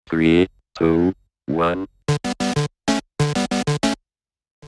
3, 2, 1.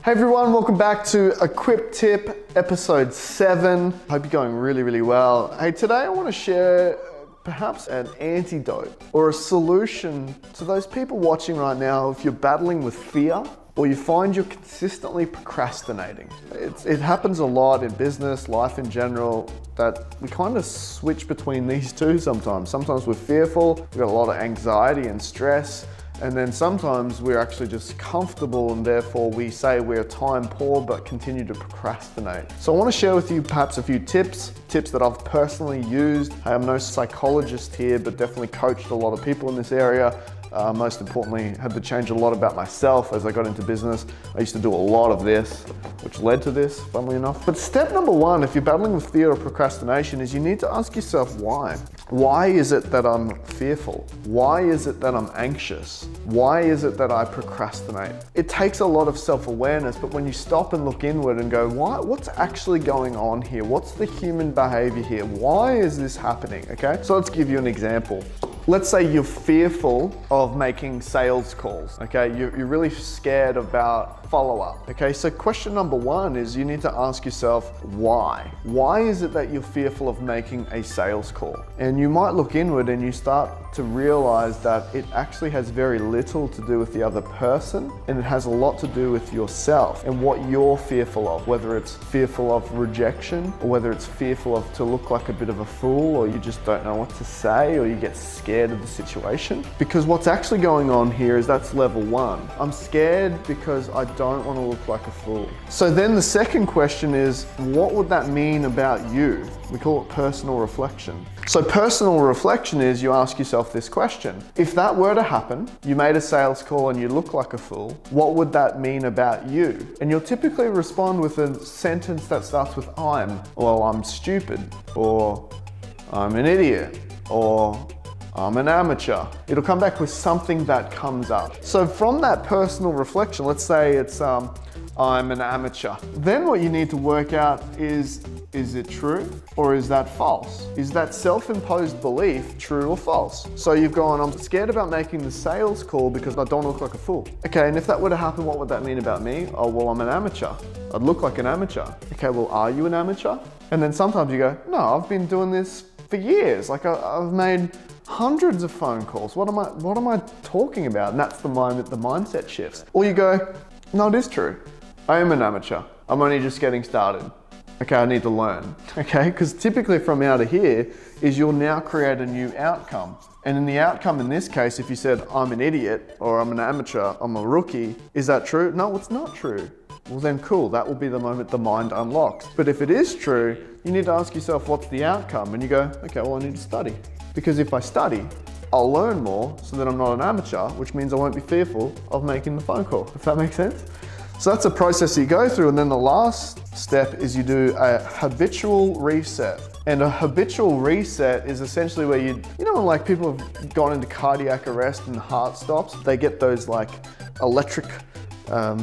Hey everyone, welcome back to Equip Tip episode 7. Hope you're going really well. Hey, today I want to share perhaps an antidote or a solution to those people watching right now if you're battling with fear or you find you're consistently procrastinating. It happens a lot in business, life in general, that we kind of switch between these two sometimes. Sometimes we're fearful, we've got a lot of anxiety and stress, and then sometimes we're actually just comfortable and therefore we say we're time poor but continue to procrastinate. So I want to share with you perhaps a few tips that I've personally used. Hey, I'm no psychologist here, but definitely coached a lot of people in this area. Most importantly, had to change a lot about myself as I got into business. I used to do a lot of this, which led to this, funnily enough. But step number one, if you're battling with fear or procrastination, is you need to ask yourself why. Why is it that I'm fearful? Why is it that I'm anxious? Why is it that I procrastinate? It takes a lot of self-awareness, but when you stop and look inward and go, what's actually going on here? What's the human behavior here? Why is this happening? Okay, so let's give you an example. Let's say you're fearful of making sales calls, okay? You're really scared about follow-up, okay? So question number one is you need to ask yourself, why? Why is it that you're fearful of making a sales call? And you might look inward and you start to realize that it actually has very little to do with the other person, and it has a lot to do with yourself and what you're fearful of, whether it's fearful of rejection or whether it's fearful of to look like a bit of a fool, or you just don't know what to say, or you get scared of the situation. Because what's actually going on here is that's level one. I'm scared because I don't want to look like a fool. So then the second question is, what would that mean about you? We call it personal reflection. So personal reflection is you ask yourself this question. If that were to happen, you made a sales call and you look like a fool, what would that mean about you? And you'll typically respond with a sentence that starts with I'm stupid, or I'm an idiot, or I'm an amateur. It'll come back with something that comes up. So from that personal reflection, let's say it's I'm an amateur. Then what you need to work out is it true or is that false? Is that self-imposed belief true or false? So you've gone, I'm scared about making the sales call because I don't look like a fool. Okay, and if that were to happen, what would that mean about me? Oh, well, I'm an amateur. I'd look like an amateur. Okay, well, are you an amateur? And then sometimes you go, no, I've been doing this for years. Like I've made hundreds of phone calls. What am I talking about? And that's the moment the mindset shifts. Or you go, no, it is true. I am an amateur. I'm only just getting started. Okay, I need to learn. Okay, because typically from out of here is you'll now create a new outcome. And in the outcome in this case, if you said, I'm an idiot, or I'm an amateur, I'm a rookie, is that true? No, it's not true. Well then cool, that will be the moment the mind unlocks. But if it is true, you need to ask yourself, what's the outcome? And you go, okay, well I need to study. Because if I study, I'll learn more so that I'm not an amateur, which means I won't be fearful of making the phone call, if that makes sense. So that's a process you go through, and then the last step is you do a habitual reset. And a habitual reset is essentially where when like people have gone into cardiac arrest and heart stops, they get those like electric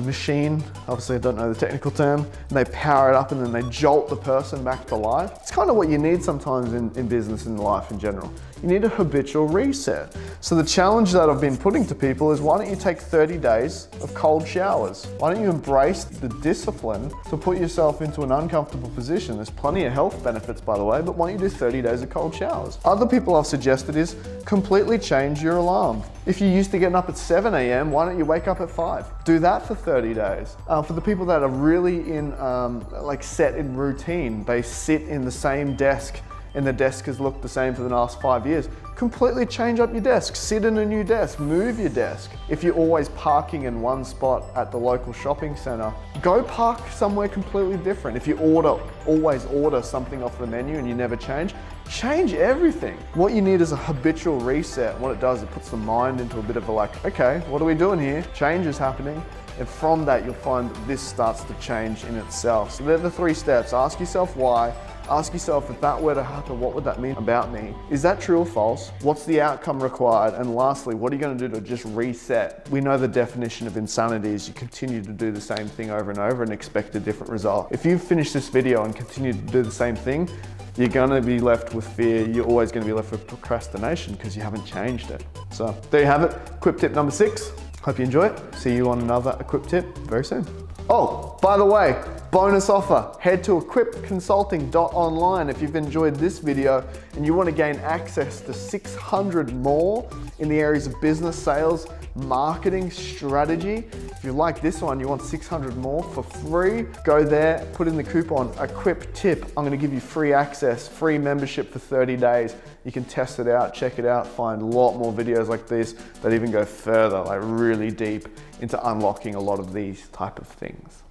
machine, obviously I don't know the technical term, and they power it up and then they jolt the person back to life. It's kind of what you need sometimes in business and life in general. You need a habitual reset. So the challenge that I've been putting to people is, why don't you take 30 days of cold showers? Why don't you embrace the discipline to put yourself into an uncomfortable position? There's plenty of health benefits, by the way, but why don't you do 30 days of cold showers? Other people I've suggested is completely change your alarm. If you're used to getting up at 7 a.m., why don't you wake up at 5? Do that for 30 days. For the people that are really set in routine, they sit in the same desk and the desk has looked the same for the last 5 years. Completely change up your desk, sit in a new desk, move your desk. If you're always parking in one spot at the local shopping center, go park somewhere completely different. If you always order something off the menu and you never change everything. What you need is a habitual reset. What it does, it puts the mind into a bit of a okay, what are we doing here? Change is happening. And from that, you'll find this starts to change in itself. So they're the 3 steps. Ask yourself why. Ask yourself, if that were to happen, what would that mean about me? Is that true or false? What's the outcome required? And lastly, what are you going to do to just reset? We know the definition of insanity is you continue to do the same thing over and over and expect a different result. If you finish this video and continue to do the same thing, you're gonna be left with fear. You're always gonna be left with procrastination because you haven't changed it. So there you have it, Equip tip number 6. Hope you enjoy it. See you on another Equip tip very soon. Oh, by the way, bonus offer. Head to equipconsulting.online if you've enjoyed this video and you want to gain access to 600 more in the areas of business, sales, marketing, strategy. If you like this one, you want 600 more for free, go there, put in the coupon Equip Tip. I'm going to give you free access, free membership for 30 days. You can test it out, check it out, find a lot more videos like this that even go further, like really deep into unlocking a lot of these type of things.